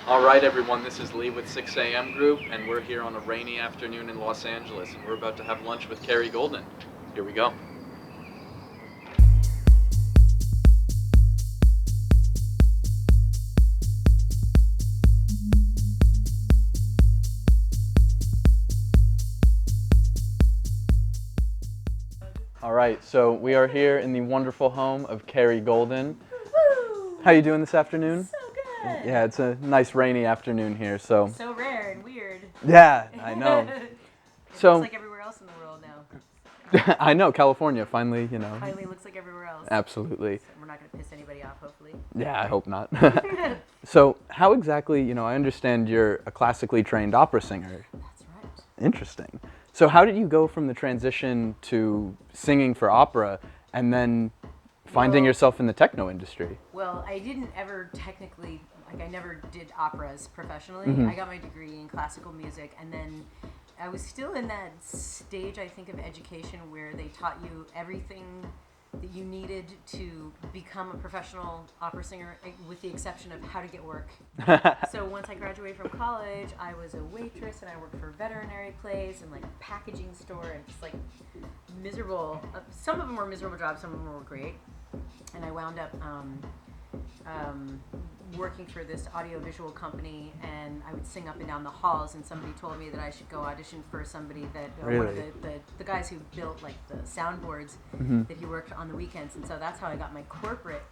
All right, everyone, this is Lee with 6 a.m. Group, and we're here on a rainy afternoon in Los Angeles, and we're about to have lunch with Cari Golden. Here we go. All right, so we are here in the wonderful home of Cari Golden. Woo! How you doing this afternoon? So good. Yeah, it's a nice rainy afternoon here, so. So rare and weird. Yeah, I know. It So- looks like everywhere else in the world now. I know, California, finally, Finally looks like everywhere else. Absolutely. So we're not going to piss anybody off, hopefully. Yeah, I hope not. So, how exactly, I understand you're a classically trained opera singer. That's right. Interesting. So, how did you go from the transition to singing for opera and then finding Well- yourself in the techno industry? Well, I didn't ever technically, I never did operas professionally. Mhm. I got my degree in classical music, and then I was still in that stage, I think, of education where they taught you everything that you needed to become a professional opera singer, with the exception of how to get work. So once I graduated from college, I was a waitress, and I worked for a veterinary place and like packaging store, and just like miserable. Some of them were miserable jobs, some of them were great. And I wound up working for this audiovisual company, and I would sing up and down the halls, and somebody told me that I should go audition for somebody that one of Really? the guys who built like the soundboards, Mhm. that he worked on the weekends, and so that's how I got my corporate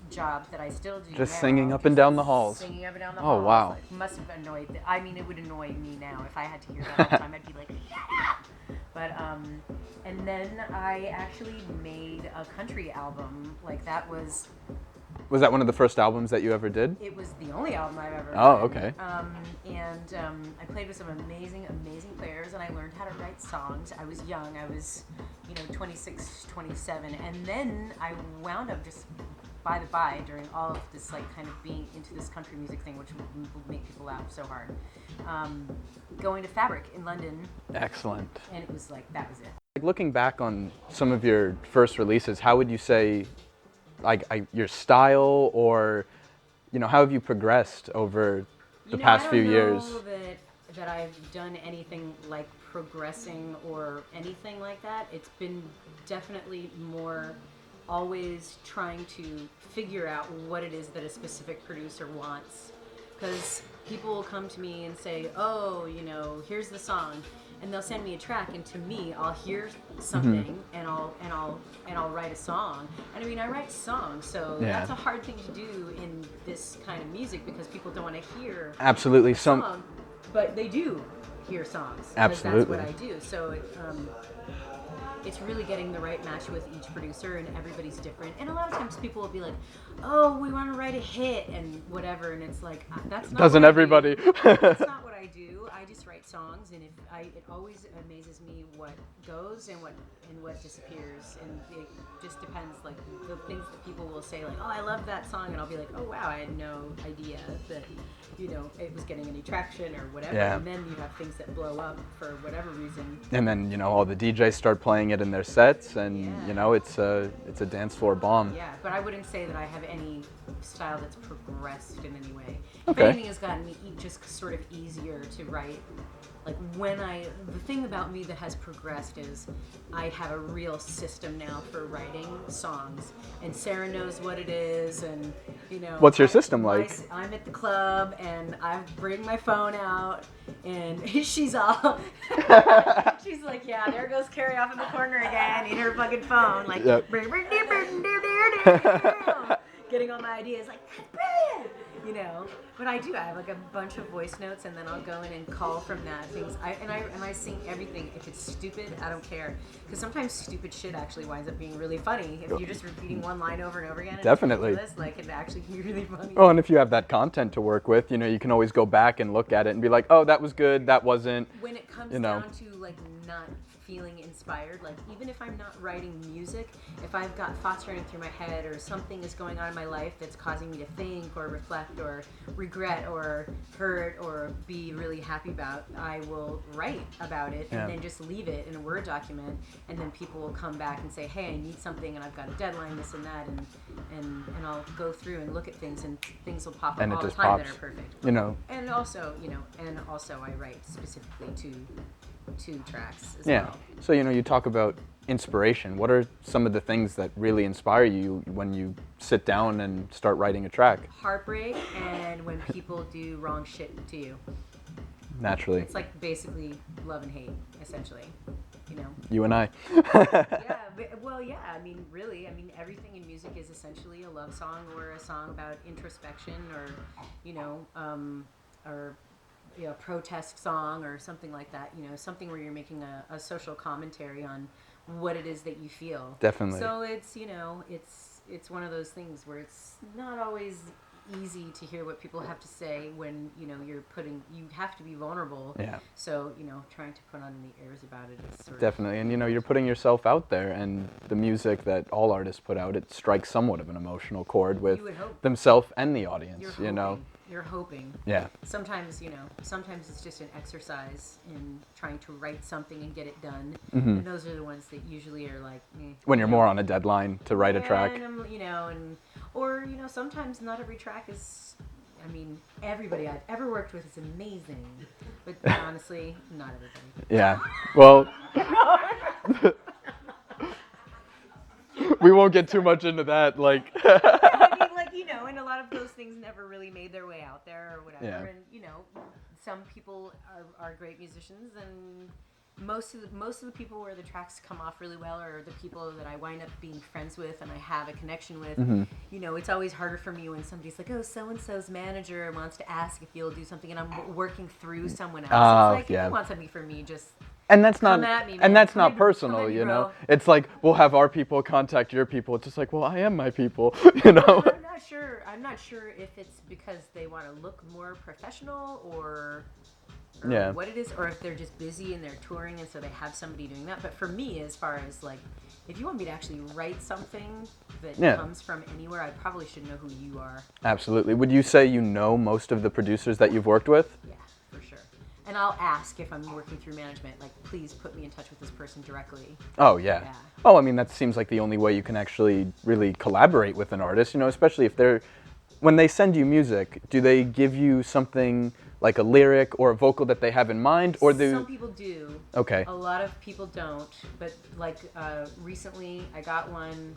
job that I still do Just now, singing up and down the halls. Singing up and down the Oh, halls. wow. Like, must have annoyed. It would annoy me now if I had to hear that all the time. I'd be like, shut up. But and then I actually made a country album. Like that was. Was that one of the first albums that you ever did? It was the only album I've ever Oh, done. okay. I played with some amazing players, and I learned how to write songs. I was young. I was, 26, 27. And then I wound up just by the by during all of this, like, kind of being into this country music thing, which would make people laugh so hard, going to Fabric in London. Excellent. And it was like, that was it. Like, looking back on some of your first releases, how would you say, your style, or, how have you progressed over the past few years? I don't know that I've done anything like progressing or anything like that. It's been definitely more always trying to figure out what it is that a specific producer wants. Because people will come to me and say, oh, here's the song. And they'll send me a track, and to me, I'll hear something, and I'll write a song. And I mean, I write songs, so Yeah. that's a hard thing to do in this kind of music, because people don't want to hear Absolutely. a song, but they do hear songs. 'Cause Absolutely. that's what I do. So it's really getting the right match with each producer, and everybody's different. And a lot of times people will be like, oh, we want to write a hit and whatever, and it's like, that's not Doesn't what I everybody? do. That's not what I do. I just write songs, and it always amazes me what goes and what disappears, and it just depends. Like the things that people will say, like, oh, I love that song, and I'll be like, oh wow, I had no idea that it was getting any traction or whatever. Yeah. And then you have things that blow up for whatever reason. And then, all the DJs start playing it in their sets, and, Yeah. it's a dance floor bomb. Yeah, but I wouldn't say that I have any style that's progressed in any way. Okay. If anything, has gotten me just sort of easier to write. Like the thing about me that has progressed is I have a real system now for writing songs, and Sarah knows what it is, and What's your system like? I'm at the club, and I bring my phone out, and she's all, she's like, yeah, there goes Cari off in the corner again in her fucking phone, like, Yep. getting all my ideas, like, that's brilliant, But I have like a bunch of voice notes, and then I'll go in and call from that things. I sing everything. If it's stupid, I don't care, because sometimes stupid shit actually winds up being really funny if you're just repeating one line over and over again. And Definitely. it's ridiculous, like it actually can be really funny. Oh, and if you have that content to work with, you can always go back and look at it and be like, oh, that was good, that wasn't. When it comes you know. down to like not feeling inspired, like even if I'm not writing music, if I've got thoughts running through my head, or something is going on in my life that's causing me to think or reflect or regret or hurt or be really happy about, I will write about it, Yeah. and then just leave it in a Word document, and then people will come back and say, hey, I need something, and I've got a deadline, this and that, and and I'll go through and look at things, and things will pop up And it all the just time pops. that are perfect. You know. And also, I write specifically to tracks as Yeah. well. So, you talk about inspiration. What are some of the things that really inspire you when you sit down and start writing a track? Heartbreak, and when people do wrong shit to you. Naturally. It's like basically love and hate, essentially. You and I. I mean, really, everything in music is essentially a love song or a song about introspection, or, a protest song or something like that. Something where you're making a social commentary on what it is that you feel. Definitely. So it's, it's one of those things where it's not always easy to hear what people have to say when you have to be vulnerable. Yeah. So trying to put on any airs about it is sort Definitely. And you're putting yourself out there, and the music that all artists put out, it strikes somewhat of an emotional chord with You would hope. themselves and the audience. You're hoping. Yeah. Sometimes it's just an exercise in trying to write something and get it done. Mm-hmm. And those are the ones that usually are like, When you're more on a deadline to write a track. Or sometimes not every track is. Everybody I've ever worked with is amazing, but honestly, not everybody. Yeah. Well, we won't get too much into that. And a lot of those things never really made their way out there or whatever. Yeah. And some people are great musicians, and most of the people where the tracks come off really well are the people that I wind up being friends with and I have a connection with. Mm-hmm. It's always harder for me when somebody's like, oh, so-and-so's manager wants to ask if you'll do something, and I'm working through someone else. It's like, if you want something from me, just And that's come not at me, man. and that's Come not at me, personal, come at me, bro. It's like we'll have our people contact your people. It's just like, well, I am my people, I'm not sure if it's because they want to look more professional or Yeah. what it is, or if they're just busy and they're touring and so they have somebody doing that. But for me, as far as like, if you want me to actually write something that comes from anywhere, I probably should know who you are. Absolutely. Would you say you know most of the producers that you've worked with? Yeah, for sure. And I'll ask if I'm working through management, like, please put me in touch with this person directly. Oh, yeah. Yeah. Oh, that seems like the only way you can actually really collaborate with an artist, especially if when they send you music, do they give you something like a lyric or a vocal that they have in mind, or Some people do. Okay. A lot of people don't, but like recently I got one,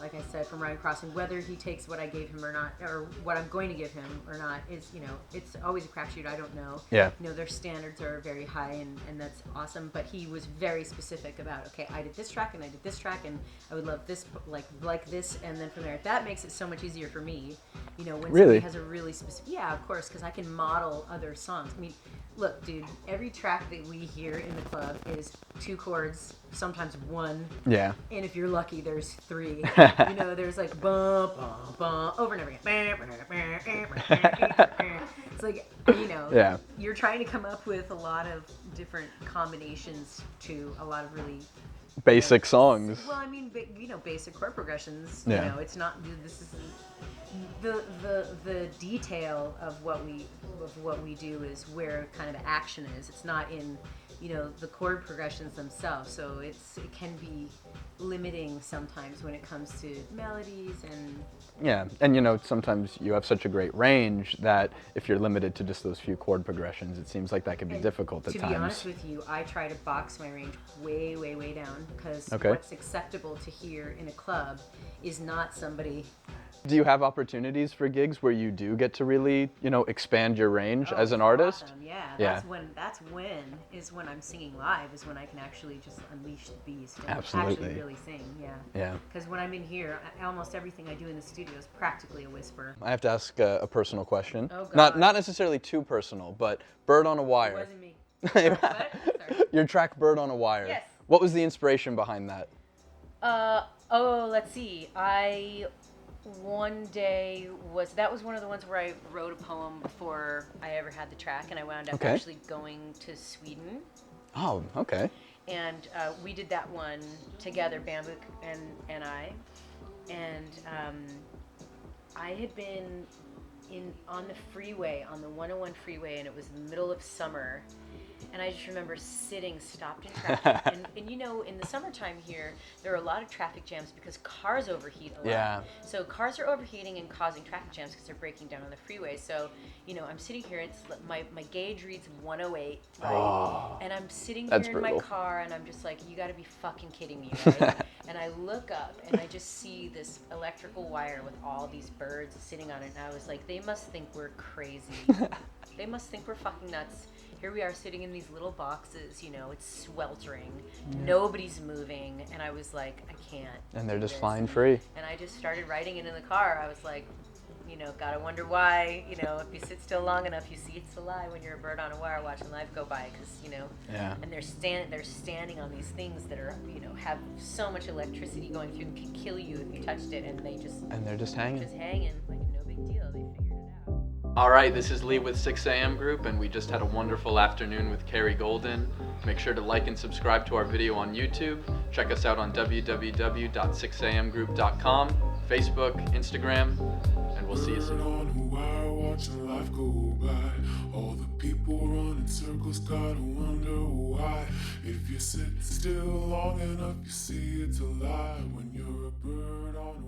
like I said, from Ryan Crossing. Whether he takes what I gave him or not, or what I'm going to give him or not, is, it's always a crapshoot. I don't know. Yeah. Their standards are very high, and that's awesome. But he was very specific about, okay, I did this track and I did this track, and I would love this, like this, and then from there. That makes it so much easier for me. When Really? somebody has a really specific, yeah, of course, because I can model other songs. Look, dude, every track that we hear in the club is 2 chords, sometimes 1. Yeah. And if you're lucky, there's 3. There's like bum, bum, bum, over and over again. It's like, Yeah. you're trying to come up with a lot of different combinations to a lot of really Basic songs. Well, basic chord progressions. Yeah. It's not. This is the detail of what we do is where kind of the action is. It's not in the chord progressions themselves. So it can be limiting sometimes when it comes to melodies and. Yeah, and sometimes you have such a great range that if you're limited to just those few chord progressions, it seems like that can be difficult at times. To be honest with you, I try to box my range way, way, way down, because Okay. what's acceptable to hear in a club is not somebody. Do you have opportunities for gigs where you do get to really, expand your range as an artist? Awesome. Yeah, Yeah. That's when I'm singing live, is when I can actually just unleash the beast and Absolutely. actually really sing. Yeah. Yeah. Because when I'm in here, almost everything I do in the studio is practically a whisper. I have to ask a personal question. Oh, God. Not necessarily too personal, but Bird on a It Wire. wasn't me. Sorry, what? Sorry. Your track Bird on a Wire. Yes. What was the inspiration behind that? Let's see. One day that was one of the ones where I wrote a poem before I ever had the track, and I wound up Okay. actually going to Sweden. Oh, okay. And we did that one together, Bambuk and I. And I had been on the freeway, on the 101 freeway, and it was the middle of summer. And I just remember sitting stopped in traffic. and you know, in the summertime here, there are a lot of traffic jams because cars overheat a lot. Yeah. So cars are overheating and causing traffic jams because they're breaking down on the freeway. So, you know, I'm sitting here, it's my gauge reads 108, right? Oh, And I'm sitting that's here in brutal. my car and I'm just like, you gotta be fucking kidding me, right? And I look up and I just see this electrical wire with all these birds sitting on it. And I was like, they must think we're crazy. They must think we're fucking nuts. Here we are sitting in these little boxes, you know, it's sweltering, nobody's moving, and I was like, I can't. And they're do just this. flying free. And I just started writing it in the car. I was like, you know, gotta wonder why, you know, if you sit still long enough, you see it's a lie when you're a bird on a wire watching life go by, because, you know, Yeah. and they're standing on these things that are, you know, have so much electricity going through them, could kill you if you touched it, and And they're just hanging. like no big deal. They figured it out. All right, this is Lee with 6 a.m. Group, and we just had a wonderful afternoon with Cari Golden. Make sure to like and subscribe to our video on YouTube. Check us out on www.6amgroup.com, Facebook, Instagram, and we'll see you soon. On a wire, watching life go by. All the people running circles, gotta wonder why. If you sit still long enough, you see it's a lie. When you're a bird on a